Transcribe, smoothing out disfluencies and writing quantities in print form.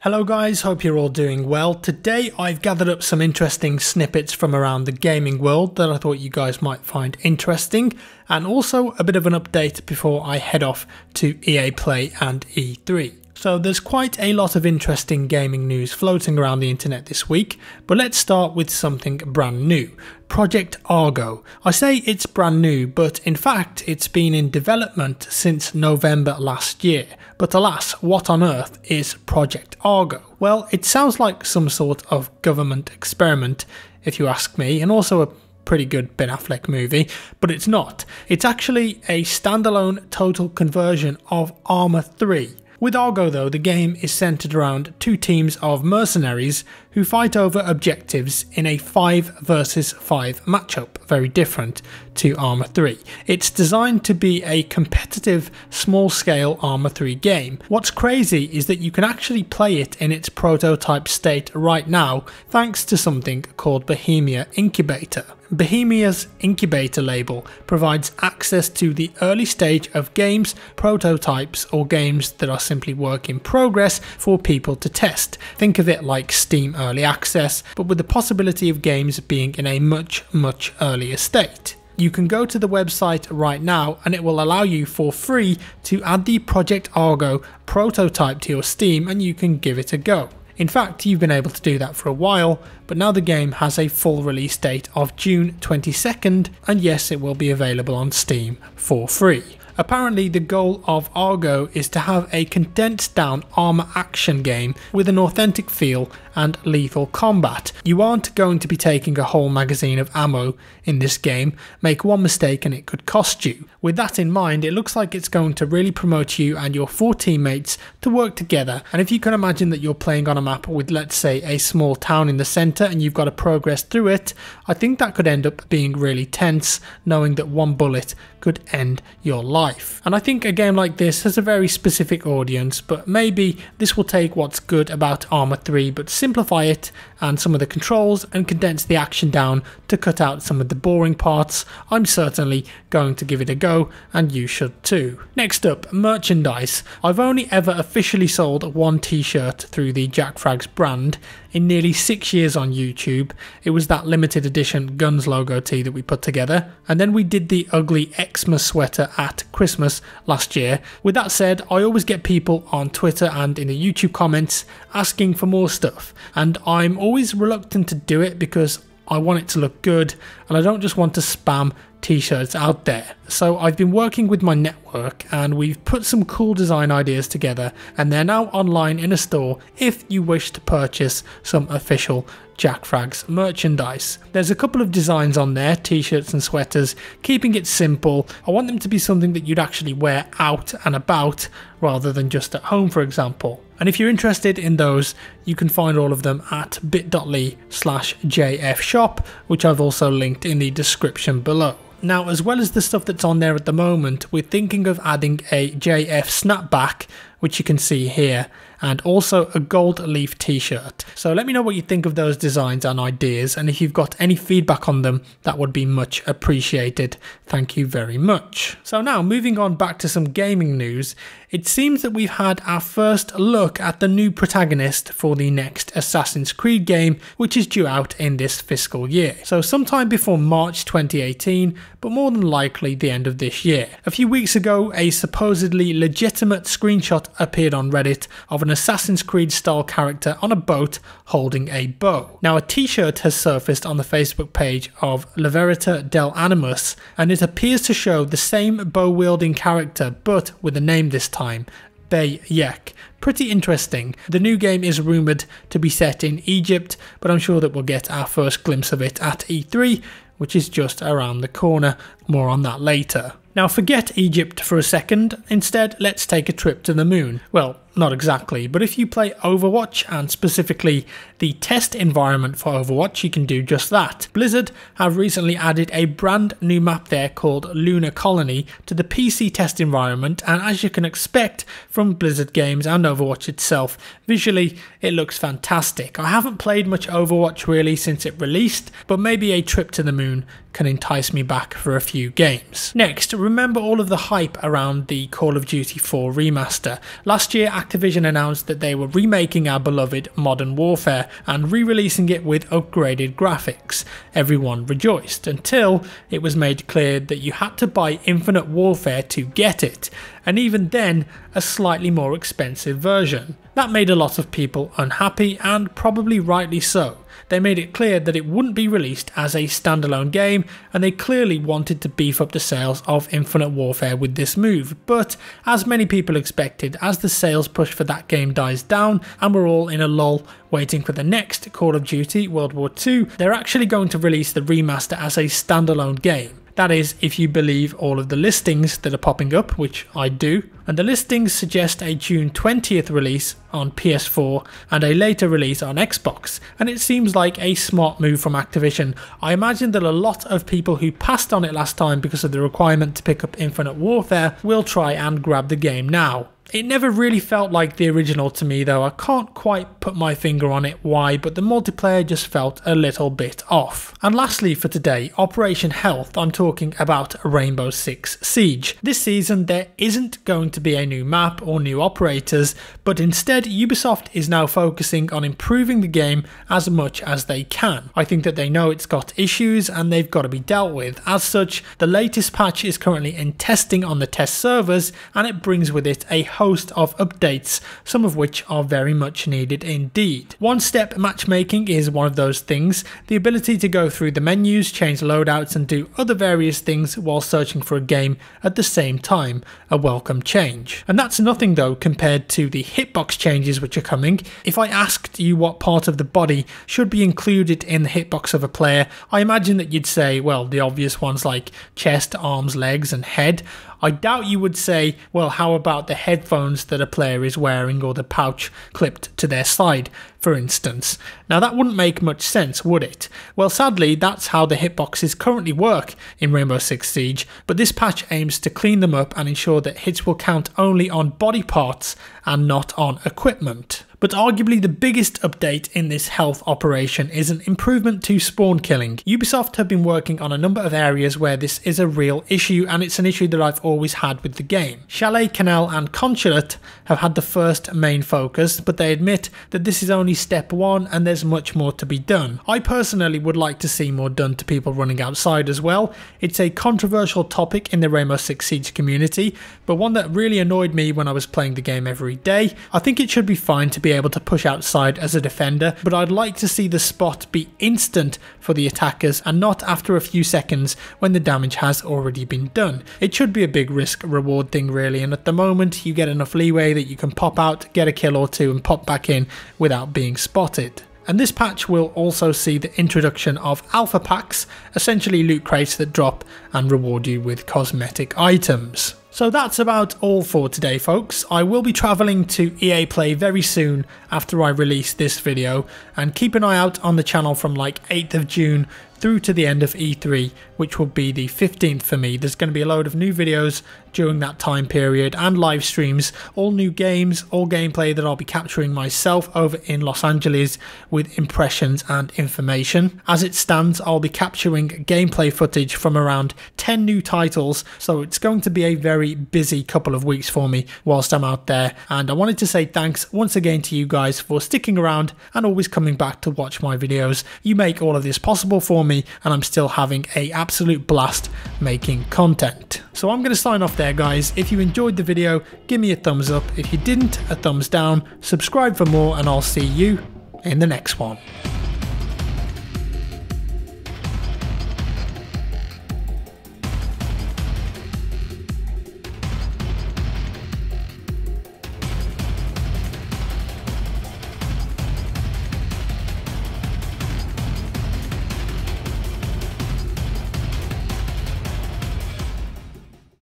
Hello guys, hope you're all doing well. Today I've gathered up some interesting snippets from around the gaming world that I thought you guys might find interesting, and also a bit of an update before I head off to EA Play and E3. So there's quite a lot of interesting gaming news floating around the internet this week, but let's start with something brand new. Project Argo. I say it's brand new, but in fact it's been in development since November last year. But alas, what on earth is Project Argo? Well, it sounds like some sort of government experiment, if you ask me, and also a pretty good Ben Affleck movie, but it's not. It's actually a standalone total conversion of Arma 3. With Argo though, the game is centered around two teams of mercenaries who fight over objectives in a 5 versus 5 matchup, very different to Arma 3. It's designed to be a competitive, small-scale Arma 3 game. What's crazy is that you can actually play it in its prototype state right now, thanks to something called Bohemia Incubator. Bohemia's Incubator label provides access to the early stage of games, prototypes, or games that are simply work in progress for people to test. Think of it like Steam Early Access, but with the possibility of games being in a much earlier state. You can go to the website right now and it will allow you for free to add the Project Argo prototype to your Steam and you can give it a go. In fact, you've been able to do that for a while, but now the game has a full release date of June 22nd, and yes, it will be available on Steam for free. Apparently, the goal of Argo is to have a condensed down armor action game with an authentic feel and lethal combat. You aren't going to be taking a whole magazine of ammo in this game. Make one mistake and it could cost you. With that in mind, it looks like it's going to really promote you and your 4 teammates to work together. And if you can imagine that you're playing on a map with, let's say, a small town in the center and you've got to progress through it, I think that could end up being really tense, knowing that one bullet could end your life. And I think a game like this has a very specific audience, but maybe this will take what's good about Arma 3 but simplify it and some of the controls and condense the action down to cut out some of the boring parts. I'm certainly going to give it a go, and you should too. Next up, merchandise. I've only ever officially sold one t-shirt through the jackfrags brand in nearly 6 years on YouTube. It was that limited edition Guns logo tee that we put together, and then we did the ugly Xmas sweater at Christmas last year. With that said, I always get people on Twitter and in the YouTube comments asking for more stuff, and I'm always reluctant to do it because I want it to look good and I don't just want to spam t-shirts out there. So I've been working with my network and we've put some cool design ideas together, and they're now online in a store if you wish to purchase some official jackfrags merchandise. There's a couple of designs on there, t-shirts and sweaters, keeping it simple. I want them to be something that you'd actually wear out and about rather than just at home, for example. And if you're interested in those, you can find all of them at bit.ly/jfshop, which I've also linked in the description below. Now, as well as the stuff that's on there at the moment, we're thinking of adding a JF snapback, which you can see here, and also a gold leaf t-shirt. So let me know what you think of those designs and ideas, and if you've got any feedback on them, that would be much appreciated. Thank you very much. So now, moving on back to some gaming news, it seems that we've had our first look at the new protagonist for the next Assassin's Creed game, which is due out in this fiscal year. So sometime before March 2018, but more than likely the end of this year. A few weeks ago, a supposedly legitimate screenshot appeared on Reddit of an Assassin's Creed style character on a boat holding a bow. Now, a t-shirt has surfaced on the Facebook page of La Verita del Animus, and it appears to show the same bow wielding character but with a name this time, Bayek. Pretty interesting. The new game is rumoured to be set in Egypt, but I'm sure that we'll get our first glimpse of it at E3, which is just around the corner. More on that later. Now forget Egypt for a second, instead let's take a trip to the moon. Well, not exactly, but if you play Overwatch, and specifically the test environment for Overwatch, you can do just that. Blizzard have recently added a brand new map there called Lunar Colony to the PC test environment, and as you can expect from Blizzard games and Overwatch itself, visually it looks fantastic. I haven't played much Overwatch really since it released, but maybe a trip to the moon can entice me back for a few games. Next, remember all of the hype around the Call of Duty 4 remaster. Last year, Activision announced that they were remaking our beloved Modern Warfare and re-releasing it with upgraded graphics. Everyone rejoiced until it was made clear that you had to buy Infinite Warfare to get it, and even then a slightly more expensive version. That made a lot of people unhappy, and probably rightly so. They made it clear that it wouldn't be released as a standalone game, and they clearly wanted to beef up the sales of Infinite Warfare with this move. But as many people expected, as the sales push for that game dies down and we're all in a lull waiting for the next Call of Duty World War II, they're actually going to release the remaster as a standalone game. That is, if you believe all of the listings that are popping up, which I do. And the listings suggest a June 20th release on PS4 and a later release on Xbox. And it seems like a smart move from Activision. I imagine that a lot of people who passed on it last time because of the requirement to pick up Infinite Warfare will try and grab the game now. It never really felt like the original to me though. I can't quite put my finger on it why, but the multiplayer just felt a little bit off. And lastly for today, Operation Health, I'm talking about Rainbow Six Siege. This season there isn't going to be a new map or new operators, but instead Ubisoft is now focusing on improving the game as much as they can. I think that they know it's got issues and they've got to be dealt with. As such, the latest patch is currently in testing on the test servers, and it brings with it a host of updates, some of which are very much needed indeed. One-step matchmaking is one of those things, the ability to go through the menus, change loadouts and do other various things while searching for a game at the same time, a welcome change. And that's nothing though compared to the hitbox changes which are coming. If I asked you what part of the body should be included in the hitbox of a player, I imagine that you'd say, well, the obvious ones like chest, arms, legs and head. I doubt you would say, well, how about the headphones that a player is wearing or the pouch clipped to their side, for instance. Now that wouldn't make much sense, would it? Well, sadly, that's how the hitboxes currently work in Rainbow Six Siege, but this patch aims to clean them up and ensure that hits will count only on body parts and not on equipment. But arguably the biggest update in this health operation is an improvement to spawn killing. Ubisoft have been working on a number of areas where this is a real issue, and it's an issue that I've always had with the game. Chalet, Canal and Consulate have had the first main focus, but they admit that this is only step one and there's much more to be done. I personally would like to see more done to people running outside as well. It's a controversial topic in the Rainbow Six Siege community, but one that really annoyed me when I was playing the game every day. I think it should be fine to be able to push outside as a defender, but I'd like to see the spot be instant for the attackers and not after a few seconds when the damage has already been done. It should be a big risk reward thing really, and at the moment you get enough leeway that you can pop out, get a kill or two and pop back in without being spotted. And this patch will also see the introduction of alpha packs, essentially loot crates that drop and reward you with cosmetic items. So that's about all for today folks. I will be travelling to EA Play very soon after I release this video, and keep an eye out on the channel from like 8th of June through to the end of E3, which will be the 15th for me. There's going to be a load of new videos during that time period and live streams, all new games, all gameplay that I'll be capturing myself over in Los Angeles with impressions and information. As it stands, I'll be capturing gameplay footage from around 10 new titles, so it's going to be a very busy couple of weeks for me whilst I'm out there, and I wanted to say thanks once again to you guys for sticking around and always coming back to watch my videos. You make all of this possible for me, and I'm still having an absolute blast making content. So I'm going to sign off there guys. If you enjoyed the video, give me a thumbs up. If you didn't, a thumbs down. Subscribe for more, and I'll see you in the next one.